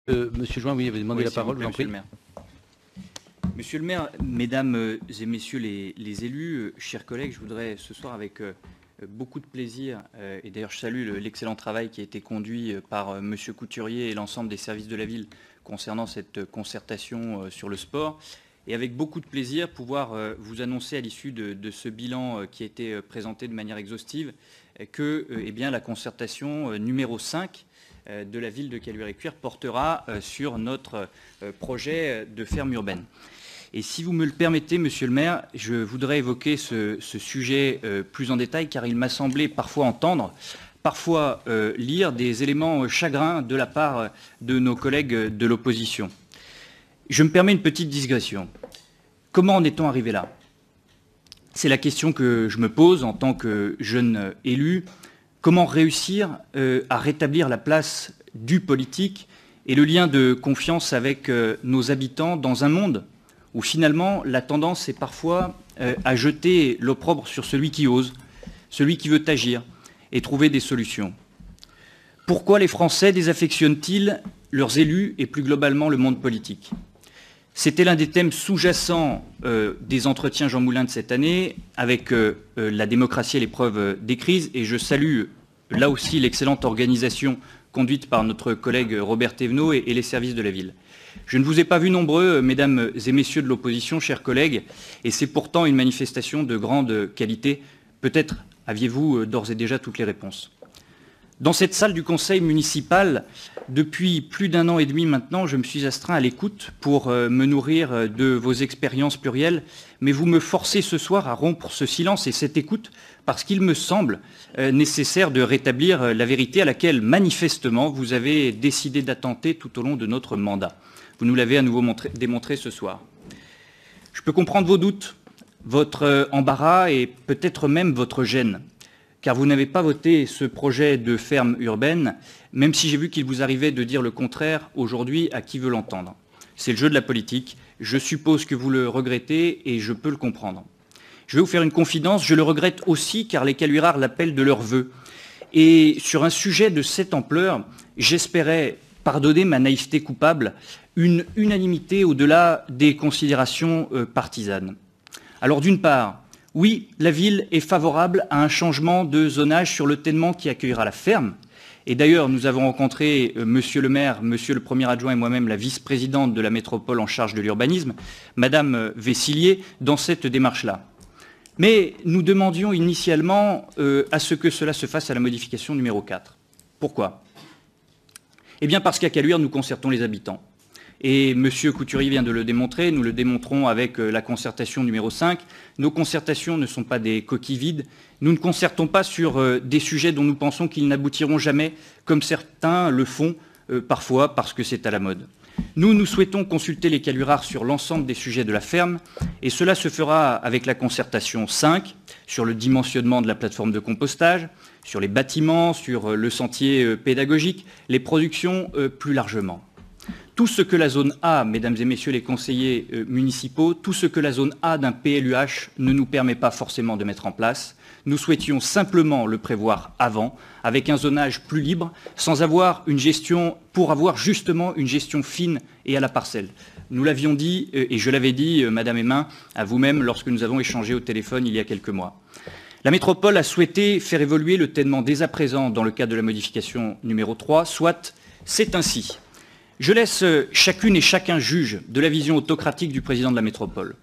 Monsieur Join, oui, vous avez demandé la parole, je vous en prie. Monsieur le maire, mesdames et messieurs les élus, chers collègues, je voudrais ce soir avec beaucoup de plaisir, et d'ailleurs je salue l'excellent travail qui a été conduit par monsieur Couturier et l'ensemble des services de la ville concernant cette concertation sur le sport, et avec beaucoup de plaisir pouvoir vous annoncer à l'issue de ce bilan qui a été présenté de manière exhaustive que la concertation numéro 5 de la ville de Caluire-et-Cuire portera sur notre projet de ferme urbaine. Et si vous me le permettez, monsieur le maire, je voudrais évoquer ce sujet plus en détail, car il m'a semblé parfois entendre, parfois lire des éléments chagrins de la part de nos collègues de l'opposition. Je me permets une petite digression. Comment en est-on arrivé là? C'est la question que je me pose en tant que jeune élu. Comment réussir à rétablir la place du politique et le lien de confiance avec nos habitants dans un monde où finalement la tendance est parfois à jeter l'opprobre sur celui qui ose, celui qui veut agir et trouver des solutions. Pourquoi les Français désaffectionnent-ils leurs élus et plus globalement le monde politique? C'était l'un des thèmes sous-jacents des entretiens Jean Moulin de cette année avec la démocratie et l'épreuve des crises, et je salue là aussi l'excellente organisation conduite par notre collègue Robert Thévenot et les services de la ville. Je ne vous ai pas vu nombreux, mesdames et messieurs de l'opposition, chers collègues, et c'est pourtant une manifestation de grande qualité. Peut-être aviez-vous d'ores et déjà toutes les réponses. Dans cette salle du conseil municipal, depuis plus d'un an et demi maintenant, je me suis astreint à l'écoute pour me nourrir de vos expériences plurielles, mais vous me forcez ce soir à rompre ce silence et cette écoute parce qu'il me semble nécessaire de rétablir la vérité à laquelle, manifestement, vous avez décidé d'attenter tout au long de notre mandat. Vous nous l'avez à nouveau démontré ce soir. Je peux comprendre vos doutes, votre embarras et peut-être même votre gêne, car vous n'avez pas voté ce projet de ferme urbaine, même si j'ai vu qu'il vous arrivait de dire le contraire aujourd'hui à qui veut l'entendre. C'est le jeu de la politique, je suppose que vous le regrettez et je peux le comprendre. Je vais vous faire une confidence, je le regrette aussi car les Caluirards l'appellent de leur vœu. Et sur un sujet de cette ampleur, j'espérais, pardonner ma naïveté coupable, une unanimité au-delà des considérations partisanes. Alors d'une part, oui, la ville est favorable à un changement de zonage sur le tènement qui accueillera la ferme. Et d'ailleurs, nous avons rencontré monsieur le maire, monsieur le premier adjoint et moi-même la vice-présidente de la métropole en charge de l'urbanisme, madame Vessillier, dans cette démarche-là. Mais nous demandions initialement à ce que cela se fasse à la modification numéro 4. Pourquoi? Eh bien parce qu'à Caluire, nous concertons les habitants. Et M. Couturier vient de le démontrer, nous le démontrons avec la concertation numéro 5. Nos concertations ne sont pas des coquilles vides. Nous ne concertons pas sur des sujets dont nous pensons qu'ils n'aboutiront jamais, comme certains le font parfois parce que c'est à la mode. Nous souhaitons consulter les Caluirards sur l'ensemble des sujets de la ferme, et cela se fera avec la concertation 5, sur le dimensionnement de la plateforme de compostage, sur les bâtiments, sur le sentier pédagogique, les productions plus largement. Tout ce que la zone A, mesdames et messieurs les conseillers municipaux, tout ce que la zone A d'un PLUH ne nous permet pas forcément de mettre en place, nous souhaitions simplement le prévoir avant, avec un zonage plus libre, sans avoir une gestion, pour avoir justement une gestion fine et à la parcelle. Nous l'avions dit, et je l'avais dit, madame Hémin, à vous-même, lorsque nous avons échangé au téléphone il y a quelques mois. La métropole a souhaité faire évoluer le tènement dès à présent dans le cadre de la modification numéro 3, soit c'est ainsi. Je laisse chacune et chacun juge de la vision autocratique du président de la métropole.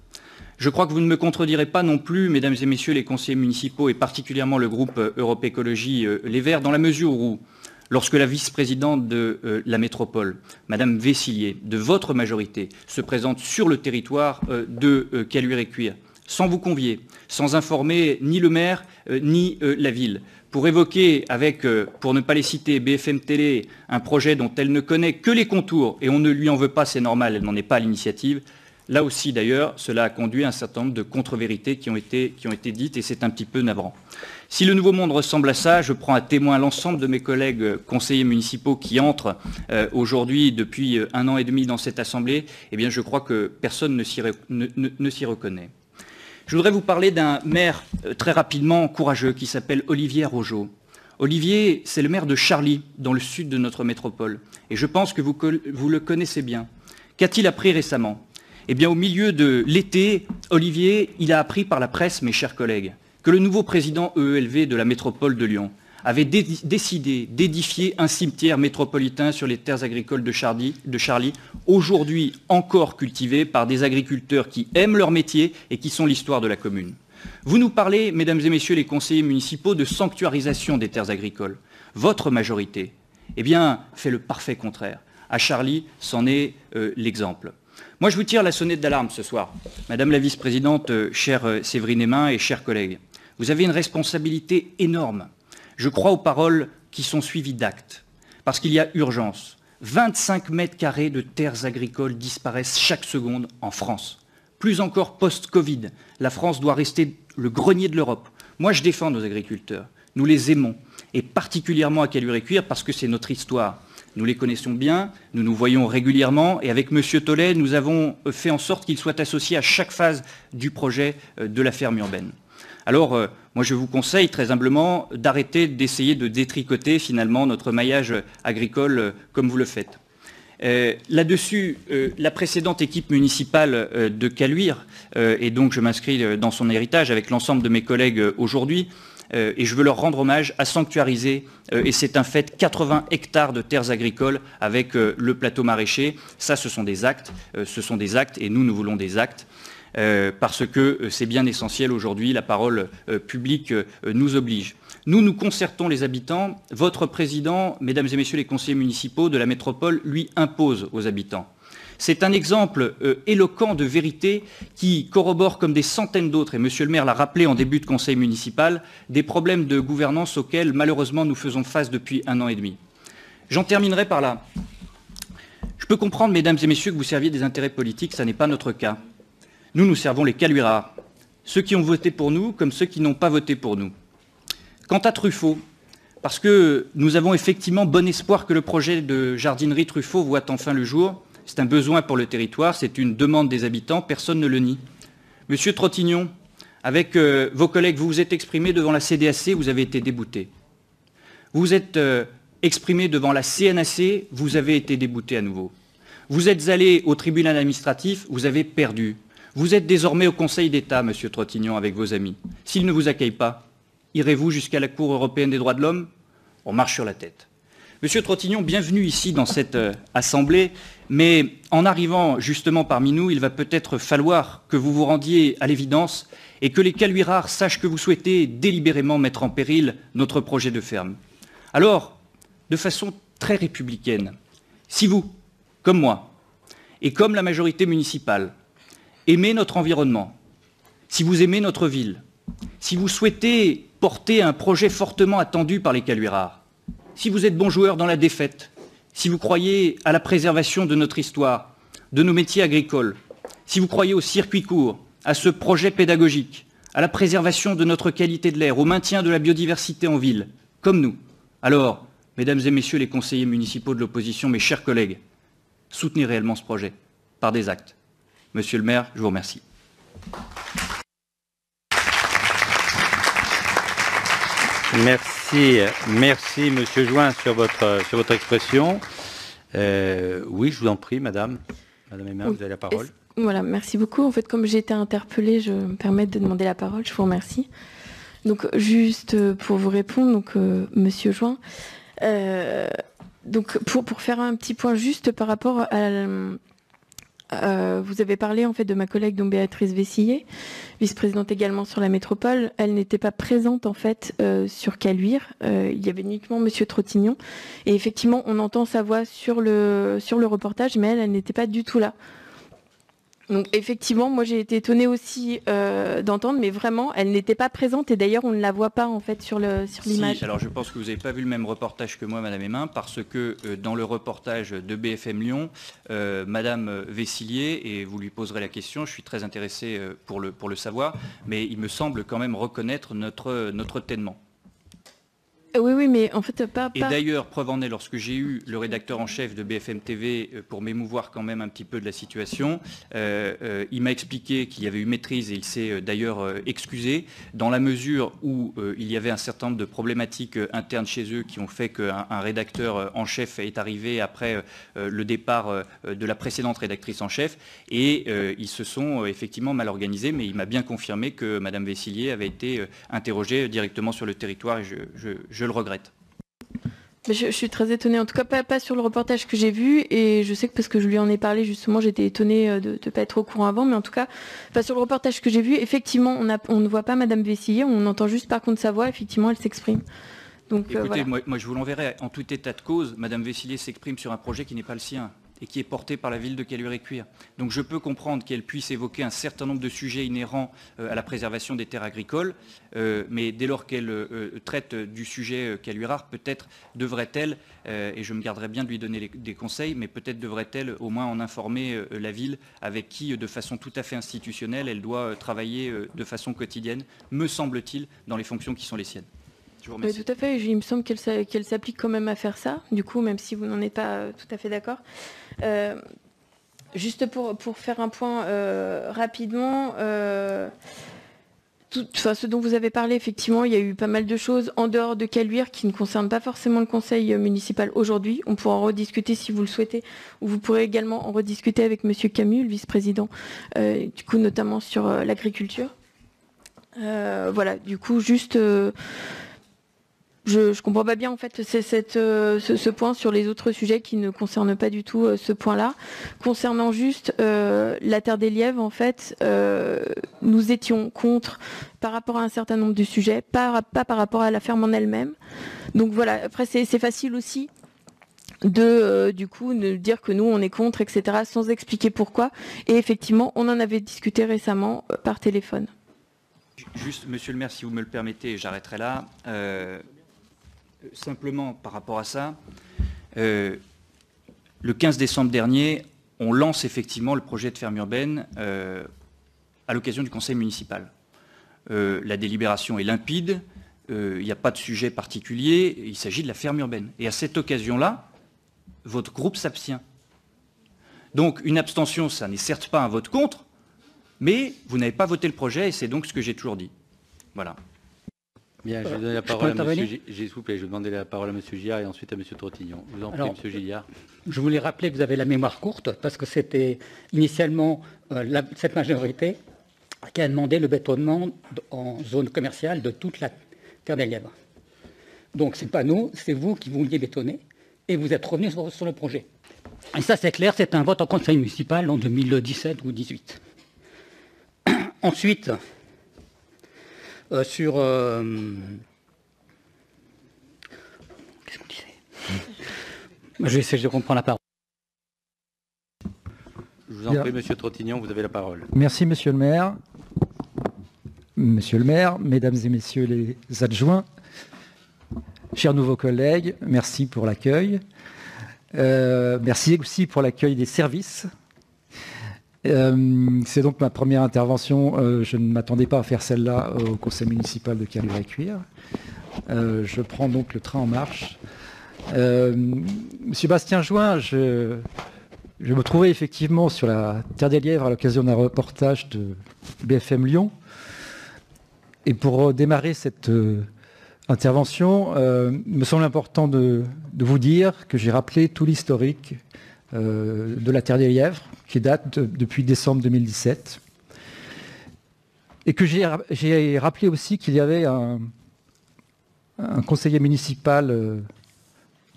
Je crois que vous ne me contredirez pas non plus, mesdames et messieurs les conseillers municipaux, et particulièrement le groupe Europe Écologie Les Verts, dans la mesure où, lorsque la vice-présidente de la métropole, madame Vessillier, de votre majorité, se présente sur le territoire de Caluire-et-Cuire, sans vous convier, sans informer ni le maire ni la ville, pour évoquer avec, pour ne pas les citer, BFM Télé, un projet dont elle ne connaît que les contours, et on ne lui en veut pas, c'est normal, elle n'en est pas à l'initiative. Là aussi, d'ailleurs, cela a conduit à un certain nombre de contre-vérités qui ont été dites, et c'est un petit peu navrant. Si le Nouveau Monde ressemble à ça, je prends à témoin l'ensemble de mes collègues conseillers municipaux qui entrent aujourd'hui depuis un an et demi dans cette Assemblée, eh bien je crois que personne ne s'y reconnaît. Je voudrais vous parler d'un maire très rapidement courageux qui s'appelle Olivier Rogeau. Olivier, c'est le maire de Charly, dans le sud de notre métropole. Et je pense que vous le connaissez bien. Qu'a-t-il appris récemment? Eh bien, au milieu de l'été, Olivier, il a appris par la presse, mes chers collègues, que le nouveau président EELV de la métropole de Lyon avait décidé d'édifier un cimetière métropolitain sur les terres agricoles de Charly, aujourd'hui encore cultivées par des agriculteurs qui aiment leur métier et qui sont l'histoire de la commune. Vous nous parlez, mesdames et messieurs les conseillers municipaux, de sanctuarisation des terres agricoles. Votre majorité, eh bien, fait le parfait contraire. À Charly, c'en est l'exemple. Moi, je vous tire la sonnette d'alarme ce soir. Madame la vice-présidente, chère Séverine Hémin et chers collègues, vous avez une responsabilité énorme. Je crois aux paroles qui sont suivies d'actes, parce qu'il y a urgence. 25 mètres carrés de terres agricoles disparaissent chaque seconde en France. Plus encore post-Covid, la France doit rester le grenier de l'Europe. Moi, je défends nos agriculteurs. Nous les aimons, et particulièrement à Caluire-et-Cuire, parce que c'est notre histoire. Nous les connaissons bien, nous nous voyons régulièrement, et avec M. Tollet, nous avons fait en sorte qu'il soit associé à chaque phase du projet de la ferme urbaine. Alors, moi, je vous conseille très humblement d'arrêter d'essayer de détricoter finalement notre maillage agricole comme vous le faites. Là-dessus, la précédente équipe municipale de Caluire, et donc je m'inscris dans son héritage avec l'ensemble de mes collègues aujourd'hui, et je veux leur rendre hommage, à sanctuariser, et c'est un fait, 80 hectares de terres agricoles avec le plateau maraîcher. Ça, ce sont des actes, et nous voulons des actes. Parce que c'est bien essentiel aujourd'hui, la parole publique nous oblige. Nous concertons les habitants. Votre président, mesdames et messieurs les conseillers municipaux de la métropole, lui impose aux habitants. C'est un exemple éloquent de vérité qui corrobore comme des centaines d'autres, et monsieur le maire l'a rappelé en début de conseil municipal, des problèmes de gouvernance auxquels malheureusement nous faisons face depuis 1 an et demi. J'en terminerai par là. Je peux comprendre, mesdames et messieurs, que vous serviez des intérêts politiques, ça n'est pas notre cas. Nous servons les Caluirards, ceux qui ont voté pour nous comme ceux qui n'ont pas voté pour nous. Quant à Truffaut, parce que nous avons effectivement bon espoir que le projet de jardinerie Truffaut voit enfin le jour, c'est un besoin pour le territoire, c'est une demande des habitants, personne ne le nie. Monsieur Trottignon, avec vos collègues, vous vous êtes exprimé devant la CDAC, vous avez été débouté. Vous vous êtes exprimé devant la CNAC, vous avez été débouté à nouveau. Vous êtes allé au tribunal administratif, vous avez perdu. Vous êtes désormais au Conseil d'État, monsieur Trottignon, avec vos amis. S'ils ne vous accueillent pas, irez-vous jusqu'à la Cour européenne des droits de l'homme? On marche sur la tête. Monsieur Trottignon, bienvenue ici dans cette assemblée, mais en arrivant justement parmi nous, il va peut-être falloir que vous vous rendiez à l'évidence et que les Caluirards sachent que vous souhaitez délibérément mettre en péril notre projet de ferme. Alors, de façon très républicaine, si vous, comme moi, et comme la majorité municipale, aimez notre environnement, si vous aimez notre ville, si vous souhaitez porter un projet fortement attendu par les Caluirards, si vous êtes bon joueur dans la défaite, si vous croyez à la préservation de notre histoire, de nos métiers agricoles, si vous croyez au circuit court, à ce projet pédagogique, à la préservation de notre qualité de l'air, au maintien de la biodiversité en ville, comme nous, alors, mesdames et messieurs les conseillers municipaux de l'opposition, mes chers collègues, soutenez réellement ce projet par des actes. Monsieur le maire, je vous remercie. Merci Monsieur Join sur votre expression. Oui, je vous en prie, Madame Hémin, vous avez la parole. Voilà, merci beaucoup. En fait, comme j'ai été interpellée, je me permets de demander la parole. Je vous remercie. Donc, juste pour vous répondre, donc Monsieur Join, donc pour faire un petit point juste par rapport à vous avez parlé en fait de ma collègue dont Béatrice Vessillet, vice-présidente également sur la métropole. Elle n'était pas présente en fait sur Caluire. Il y avait uniquement Monsieur Trottignon. Et effectivement, on entend sa voix sur le reportage, mais elle n'était pas du tout là. Donc effectivement, moi j'ai été étonnée aussi d'entendre, mais vraiment, elle n'était pas présente et d'ailleurs on ne la voit pas en fait sur l'image. Si, alors je pense que vous n'avez pas vu le même reportage que moi, Madame Hémin, parce que dans le reportage de BFM Lyon, Madame Vessillet, et vous lui poserez la question, je suis très intéressé pour le savoir, mais il me semble quand même reconnaître notre ténement. Oui, mais en fait, pas... Et d'ailleurs, preuve en est, lorsque j'ai eu le rédacteur en chef de BFM TV pour m'émouvoir quand même un petit peu de la situation, il m'a expliqué qu'il y avait eu maîtrise et il s'est d'ailleurs excusé, dans la mesure où il y avait un certain nombre de problématiques internes chez eux qui ont fait qu'un rédacteur en chef est arrivé après le départ de la précédente rédactrice en chef, et ils se sont effectivement mal organisés, mais il m'a bien confirmé que Madame Vessillier avait été interrogée directement sur le territoire, et je le regrette. Je suis très étonnée, en tout cas pas sur le reportage que j'ai vu, et je sais que parce que je lui en ai parlé justement, j'étais étonnée de ne pas être au courant avant, mais en tout cas, pas sur le reportage que j'ai vu, effectivement, on ne voit pas Madame Vessillier, on entend juste par contre sa voix, effectivement, elle s'exprime. Donc, écoutez, voilà. moi je vous l'enverrai, en tout état de cause, Madame Vessillier s'exprime sur un projet qui n'est pas le sien et qui est porté par la ville de Caluire-et-Cuire. Donc je peux comprendre qu'elle puisse évoquer un certain nombre de sujets inhérents à la préservation des terres agricoles, mais dès lors qu'elle traite du sujet Caluire, peut-être devrait-elle, et je me garderai bien de lui donner des conseils, mais peut-être devrait-elle au moins en informer la ville, avec qui, de façon tout à fait institutionnelle, elle doit travailler de façon quotidienne, me semble-t-il, dans les fonctions qui sont les siennes. Oui, tout à fait. Il me semble qu'elle s'applique quand même à faire ça, du coup, même si vous n'en êtes pas tout à fait d'accord. Juste pour faire un point rapidement, ce dont vous avez parlé, effectivement, il y a eu pas mal de choses en dehors de Caluire qui ne concernent pas forcément le conseil municipal aujourd'hui. On pourra en rediscuter si vous le souhaitez, ou vous pourrez également en rediscuter avec Monsieur Camus, le vice-président, du coup, notamment sur l'agriculture. Voilà, du coup, juste... Je comprends pas bien en fait ce point sur les autres sujets qui ne concernent pas du tout ce point-là. Concernant juste la terre des lièvres, en fait, nous étions contre par rapport à un certain nombre de sujets, pas par rapport à la ferme en elle-même. Donc voilà, après c'est facile aussi de du coup de dire que nous on est contre, etc., sans expliquer pourquoi. Et effectivement, on en avait discuté récemment par téléphone. Juste, monsieur le maire, si vous me le permettez, j'arrêterai là. Simplement par rapport à ça, le 15 décembre dernier, on lance effectivement le projet de ferme urbaine à l'occasion du conseil municipal. La délibération est limpide, il n'y a pas de sujet particulier, il s'agit de la ferme urbaine. Et à cette occasion-là, votre groupe s'abstient. Donc une abstention, ça n'est certes pas un vote contre, mais vous n'avez pas voté le projet, et c'est donc ce que j'ai toujours dit. Voilà. Bien, je vais donner la parole à monsieur, s'il vous plaît, je vais demander la parole à monsieur Gilliard et ensuite à monsieur Trottignon. Je vous en prie, monsieur Gilliard. Je voulais rappeler que vous avez la mémoire courte, parce que c'était initialement cette majorité qui a demandé le bétonnement en zone commerciale de toute la terre des lièvres. Donc ce n'est pas nous, c'est vous qui vouliez bétonner, et vous êtes revenus sur le projet. Et ça c'est clair, c'est un vote en conseil municipal en 2017 ou 2018. Ensuite... sur... Qu'est-ce qu'on disait ? Je vais essayer de reprendre la parole. Je vous en prie, monsieur Trottignon, vous avez la parole. Merci, monsieur le maire. Monsieur le maire, mesdames et messieurs les adjoints, chers nouveaux collègues, merci pour l'accueil. Merci aussi pour l'accueil des services. C'est donc ma première intervention. Je ne m'attendais pas à faire celle-là au conseil municipal de Caluire-et-Cuire. Je prends donc le train en marche. Monsieur Bastien Join, je me trouvais effectivement sur la terre des lièvres à l'occasion d'un reportage de BFM Lyon. Et pour démarrer cette intervention, il me semble important de vous dire que j'ai rappelé tout l'historique de la terre des lièvres, qui date depuis décembre 2017. Et que j'ai rappelé aussi qu'il y avait un conseiller municipal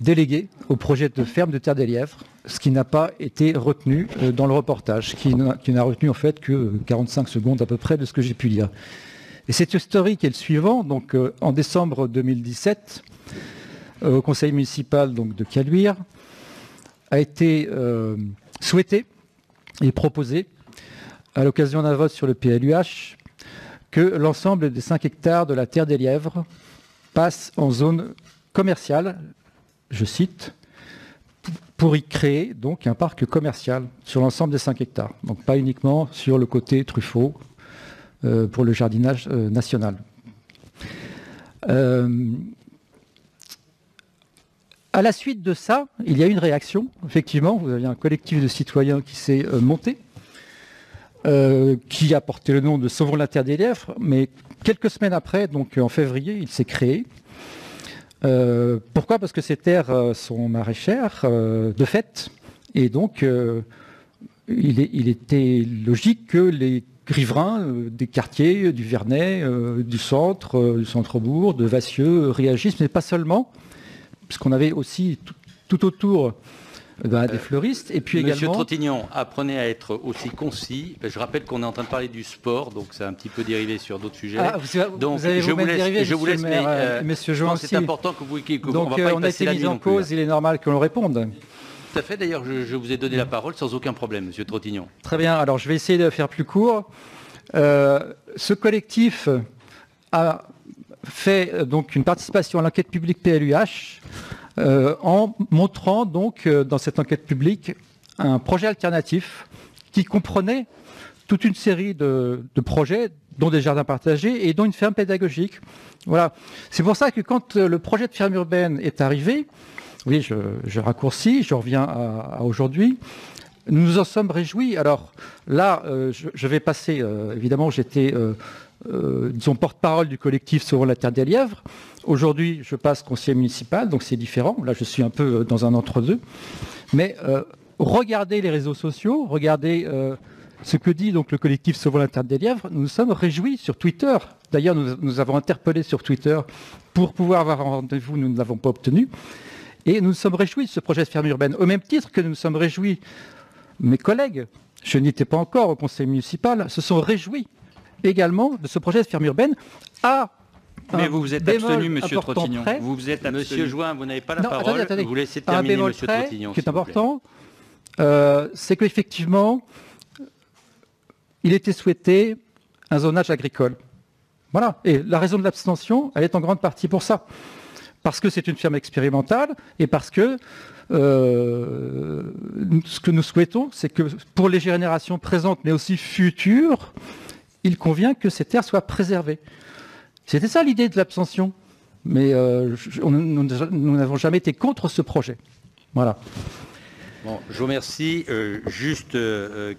délégué au projet de ferme de terre des lièvres, ce qui n'a pas été retenu dans le reportage, qui n'a retenu en fait que 45 secondes à peu près de ce que j'ai pu lire. Et cet historique est le suivant. Donc, en décembre 2017, au conseil municipal donc, de Caluire, a été souhaité et proposé, à l'occasion d'un vote sur le PLUH, que l'ensemble des 5 hectares de la terre des lièvres passe en zone commerciale, je cite, pour y créer donc un parc commercial sur l'ensemble des 5 hectares. Donc pas uniquement sur le côté Truffaut pour le jardinage national. À la suite de ça, il y a eu une réaction. Effectivement, vous aviez un collectif de citoyens qui s'est monté, qui a porté le nom de Sauvons la Terre des Lièvres, mais quelques semaines après, donc en février, il s'est créé. Pourquoi? Parce que ces terres sont maraîchères, de fait, et donc il était logique que les riverains des quartiers, du Vernet, du centre-bourg, de Vassieux, réagissent, mais pas seulement, puisqu'on avait aussi tout autour des fleuristes, et puis Monsieur également... Trottignon, apprenez à être aussi concis. Je rappelle qu'on est en train de parler du sport, donc c'est un petit peu dérivé sur d'autres sujets. Donc, je vous laisse, mais Monsieur Join aussi. C'est important que vous... Donc on a été mis en cause, il est normal que l'on réponde. Tout à fait, d'ailleurs, je vous ai donné la parole sans aucun problème, Monsieur Trottignon. Très bien, alors je vais essayer de faire plus court. Ce collectif a fait donc une participation à l'enquête publique PLUH en montrant donc dans cette enquête publique un projet alternatif qui comprenait toute une série de projets, dont des jardins partagés et dont une ferme pédagogique. Voilà. C'est pour ça que quand le projet de ferme urbaine est arrivé, oui, je raccourcis, je reviens à aujourd'hui, nous nous en sommes réjouis. Alors là, je vais passer, évidemment, j'étais, disons, porte-parole du collectif Sauvons la Terre des Lièvres. Aujourd'hui, je passe conseiller municipal, donc c'est différent. Là, je suis un peu dans un entre-deux. Mais regardez les réseaux sociaux, regardez ce que dit donc le collectif Sauvons la Terre des Lièvres. Nous nous sommes réjouis sur Twitter. D'ailleurs, nous avons interpellé sur Twitter pour pouvoir avoir un rendez-vous. Nous ne l'avons pas obtenu. Et nous nous sommes réjouis de ce projet de ferme urbaine, au même titre que nous nous sommes réjouis, mes collègues, je n'étais pas encore au conseil municipal, se sont réjouis également de ce projet de ferme urbaine à... Mais vous vous êtes abstenu, Monsieur Trottignon. Vous vous êtes abstenu. Monsieur Join, vous n'avez pas la parole. Attendez. Vous laissez terminer, Monsieur Trottignon. Ce qui est important, c'est qu'effectivement, il était souhaité un zonage agricole. Voilà. Et la raison de l'abstention, elle est en grande partie pour ça. Parce que c'est une ferme expérimentale et parce que ce que nous souhaitons, c'est que pour les générations présentes, mais aussi futures, il convient que ces terres soient préservées. C'était ça l'idée de l'abstention. Mais nous n'avons jamais été contre ce projet. Voilà. Bon, je vous remercie. Juste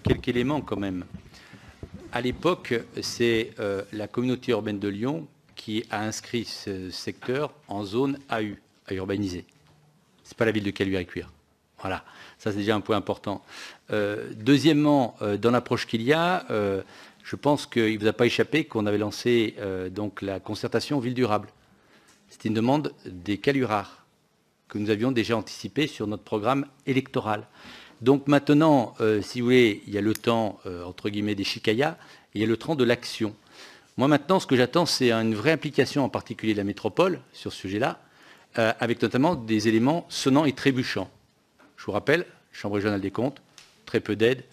quelques éléments quand même. À l'époque, c'est la communauté urbaine de Lyon qui a inscrit ce secteur en zone AU, à urbaniser. Ce n'est pas la ville de Caluire-et-Cuire. Voilà, ça c'est déjà un point important. Deuxièmement, dans l'approche qu'il y a, je pense qu'il ne vous a pas échappé qu'on avait lancé donc la concertation ville durable. C'était une demande des Calurards que nous avions déjà anticipée sur notre programme électoral. Donc maintenant, si vous voulez, il y a le temps, entre guillemets, des chicayas, et il y a le temps de l'action. Moi, maintenant, ce que j'attends, c'est une vraie implication, en particulier de la métropole, sur ce sujet-là, avec notamment des éléments sonnants et trébuchants. Je vous rappelle, Chambre régionale des comptes, très peu d'aides,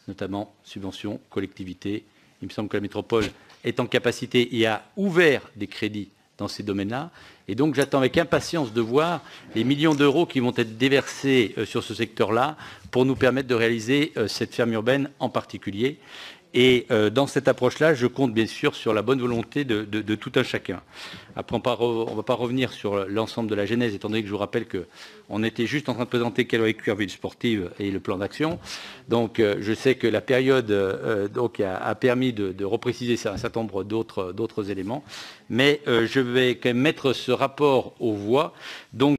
notamment subventions, collectivités. Il me semble que la métropole est en capacité et a ouvert des crédits dans ces domaines-là. Et donc, j'attends avec impatience de voir les millions d'euros qui vont être déversés sur ce secteur-là pour nous permettre de réaliser cette ferme urbaine en particulier. Et dans cette approche-là, je compte bien sûr sur la bonne volonté de tout un chacun. Après, on ne va pas revenir sur l'ensemble de la genèse, étant donné que je vous rappelle qu'on était juste en train de présenter Caluire-et-Cuire ville sportive et le plan d'action. Donc, je sais que la période a permis de repréciser un certain nombre d'autres éléments. Mais je vais quand même mettre ce rapport aux voix. Donc,